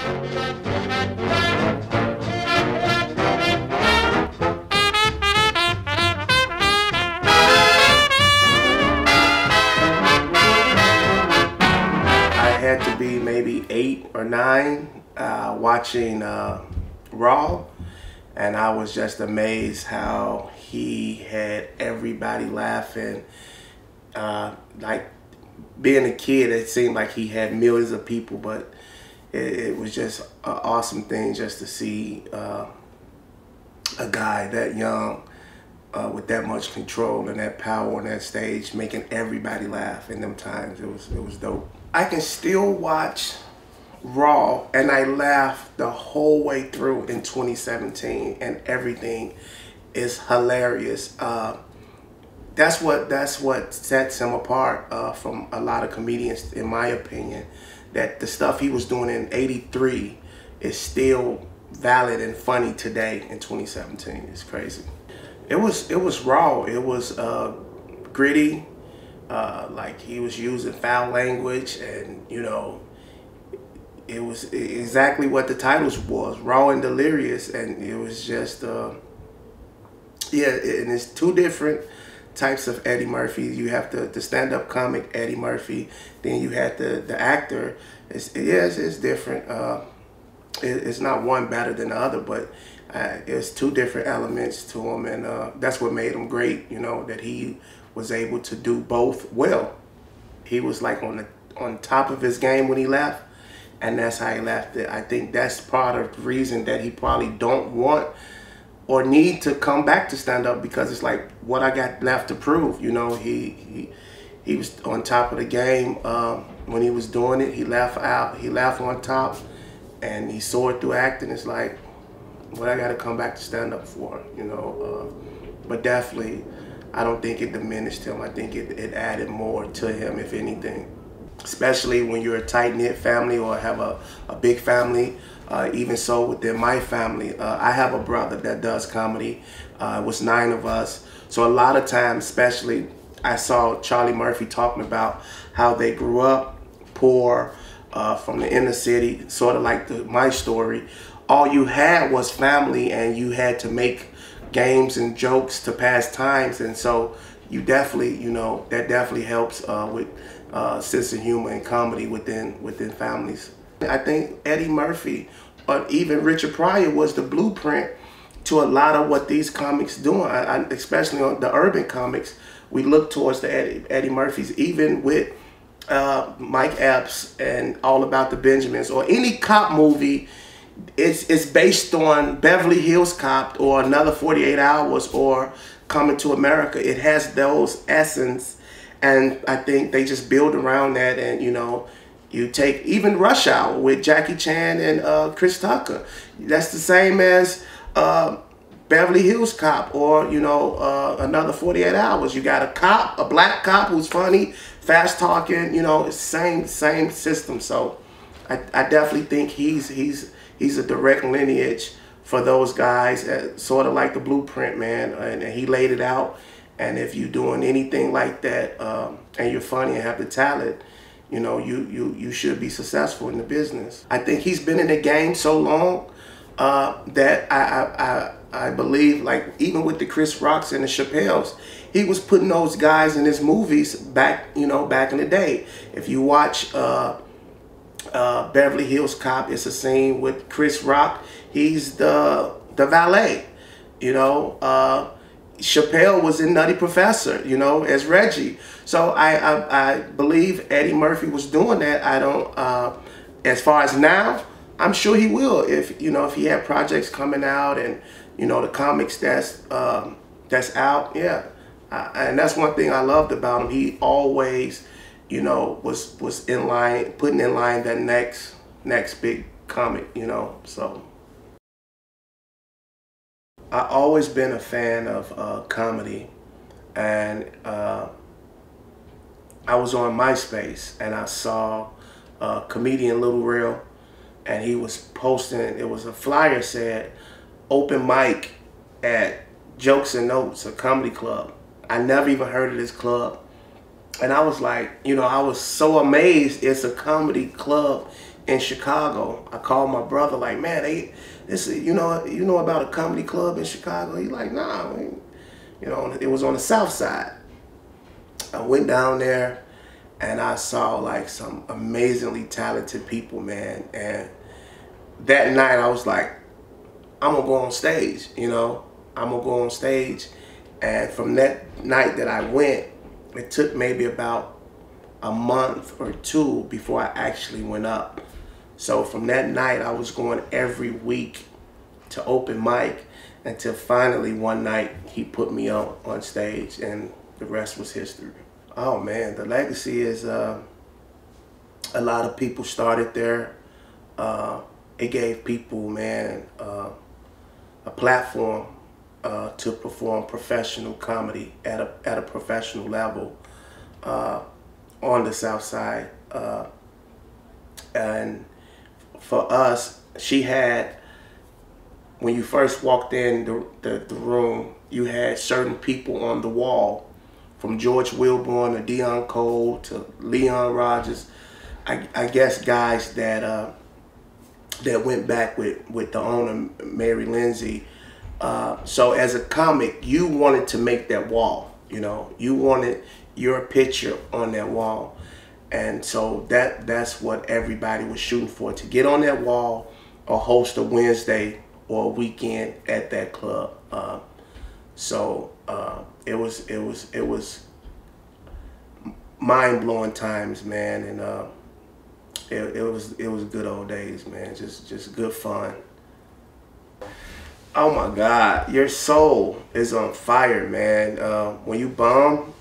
I had to be maybe 8 or 9 watching Raw, and I was just amazed how he had everybody laughing. Like being a kid, it seemed like he had millions of people, but it was just an awesome thing just to see a guy that young with that much control and that power on that stage, making everybody laugh in them times. It was dope. I can still watch Raw and I laughed the whole way through in 2017, and everything is hilarious. That's what sets him apart from a lot of comedians, in my opinion. That the stuff he was doing in '83 is still valid and funny today in 2017. It's crazy. It was raw. It was gritty. Like he was using foul language, and you know, it was exactly what the titles was, raw and delirious, and it was just yeah. And it's two different types of Eddie Murphy. You have the stand-up comic Eddie Murphy, then you had the actor. It's different. It's not one better than the other, but it's two different elements to him, and that's what made him great. You know, that he was able to do both well. He was like on top of his game when he left, and that's how he left it. I think that's part of the reason that he probably don't want or need to come back to stand up, because it's like, what I got left to prove. You know, he was on top of the game when he was doing it. He left on top, and he soared through acting. It's like, what I got to come back to stand up for, you know. But definitely, I don't think it diminished him. I think it added more to him, if anything. Especially when you're a tight-knit family or have a big family. Even so within my family, I have a brother that does comedy. It was 9 of us. So a lot of times, especially, I saw Charlie Murphy talking about how they grew up poor from the inner city, sort of like my story. All you had was family, and you had to make games and jokes to pass times. And so you definitely, you know, that definitely helps with sense of humor and comedy within families. I think Eddie Murphy or even Richard Pryor was the blueprint to a lot of what these comics doing. Especially on the urban comics, we look towards the Eddie Murphys, even with Mike Epps and All About the Benjamins, or any cop movie. It's based on Beverly Hills Cop or Another 48 Hours or Coming to America. It has those essence, and I think they just build around that. And you know, you take even Rush Hour with Jackie Chan and Chris Tucker. That's the same as Beverly Hills Cop or, you know, Another 48 Hours. You got a cop, a black cop who's funny, fast talking. You know, it's same system. So I definitely think he's a direct lineage for those guys, sort of like the blueprint, man. And he laid it out. And if you're doing anything like that, and you're funny and have the talent, you know, you should be successful in the business. I think he's been in the game so long that I believe, like even with the Chris Rocks and the Chappelles, he was putting those guys in his movies back, you know, back in the day. If you watch Beverly Hills Cop, it's a scene with Chris Rock. He's the valet, you know. Chappelle was in Nutty Professor, you know, as Reggie. So I believe Eddie Murphy was doing that. I don't, as far as now, I'm sure he will, if, you know, if he had projects coming out and, you know, the comics that's out, yeah. And that's one thing I loved about him. He always, you know, was in line, putting in line that next big comic, you know, so. I always been a fan of comedy, and I was on MySpace and I saw comedian Little Real, and he was posting, it was a flyer said open mic at Jokes and Notes, a comedy club. I never even heard of this club, and I was like, you know, I was so amazed it's a comedy club in Chicago. I called my brother like, man, you know about a comedy club in Chicago? He like, nah, man. You know, it was on the south side. I went down there and I saw like some amazingly talented people, man. And that night I was like, I'm gonna go on stage, you know? I'm gonna go on stage. And from that night that I went, it took maybe about a month or two before I actually went up. So from that night, I was going every week to open mic until finally one night he put me on stage, and the rest was history. Oh man, the legacy is a lot of people started there. It gave people, man, a platform to perform professional comedy at a professional level on the South Side. And for us, she had, when you first walked in the room, you had certain people on the wall, from George Wilborn to Dion Cole to Leon Rogers. I guess guys that went back with the owner, Mary Lindsay. So as a comic, you wanted to make that wall, you know, you wanted your picture on that wall. And so that's what everybody was shooting for, to get on that wall or host a Wednesday or a weekend at that club. So it was mind-blowing times, man, and it was good old days, man. Just good fun. Oh my God, your soul is on fire, man. When you bomb,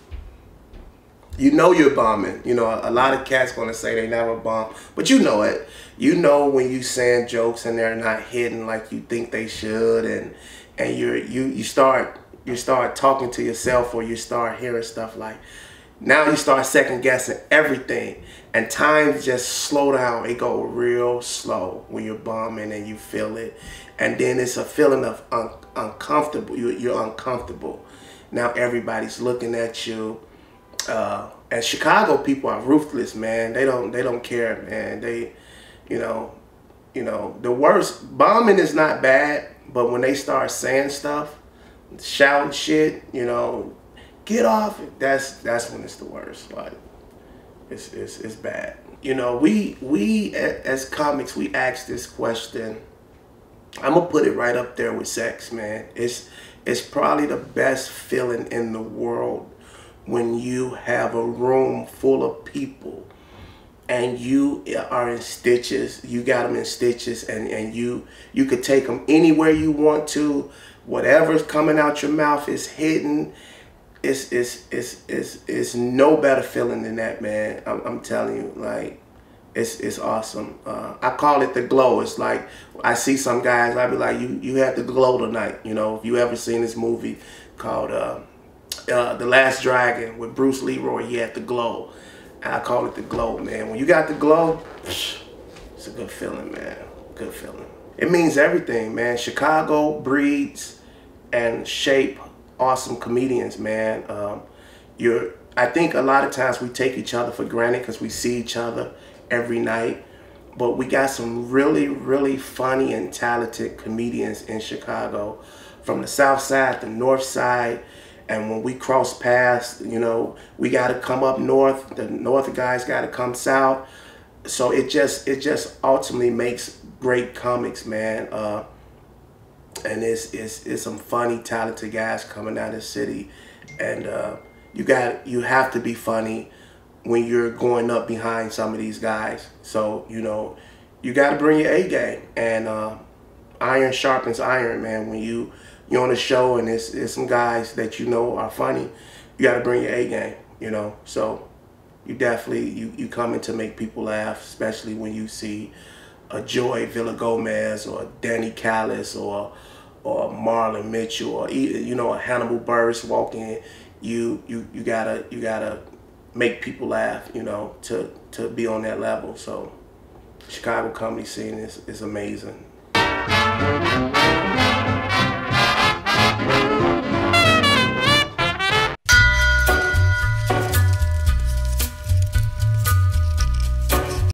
you know you're bombing. You know, a lot of cats gonna say they never bomb, but you know it. You know when you saying jokes and they're not hitting like you think they should, and you start talking to yourself, or you start hearing stuff like, now you start second guessing everything, and time just slow down. It go real slow when you're bombing and you feel it, and then it's a feeling of uncomfortable. You're uncomfortable. Now everybody's looking at you. And Chicago people are ruthless, man. They don't care, man. They, you know, the worst, bombing is not bad, but when they start saying stuff, shouting shit, you know, get off, that's when it's the worst. Like, it's bad. You know, we as comics, we ask this question. I'm gonna put it right up there with sex, man. It's probably the best feeling in the world when you have a room full of people and you are in stitches. You got them in stitches, and you could take them anywhere you want to. Whatever's coming out your mouth is hidden. It's no better feeling than that, man. I'm telling you, like, it's awesome. I call it the glow. It's like, I see some guys, I be like, you have the glow tonight. You know, if you ever seen this movie called The Last Dragon with Bruce Leroy, he had the glow. And I call it the glow, man. When you got the glow, it's a good feeling, man. Good feeling. It means everything, man. Chicago breeds and shape awesome comedians, man. I think a lot of times we take each other for granted because we see each other every night. But we got some really, really funny and talented comedians in Chicago, from the South Side, the North Side. And when we cross paths, you know, we got to come up north. The north guys got to come south. So it just ultimately makes great comics, man. And it's some funny, talented guys coming out of the city. And you have to be funny when you're going up behind some of these guys. So, you know, you got to bring your A game. And iron sharpens iron, man. When you're on a show and it's some guys that you know are funny, you got to bring your A game, you know. So you definitely, you come in to make people laugh, especially when you see a Joy Villagomez or Danny Callis or Marlon Mitchell, or, you know, a Hannibal Buress walk in. You gotta make people laugh, you know, to be on that level. So Chicago comedy scene is amazing.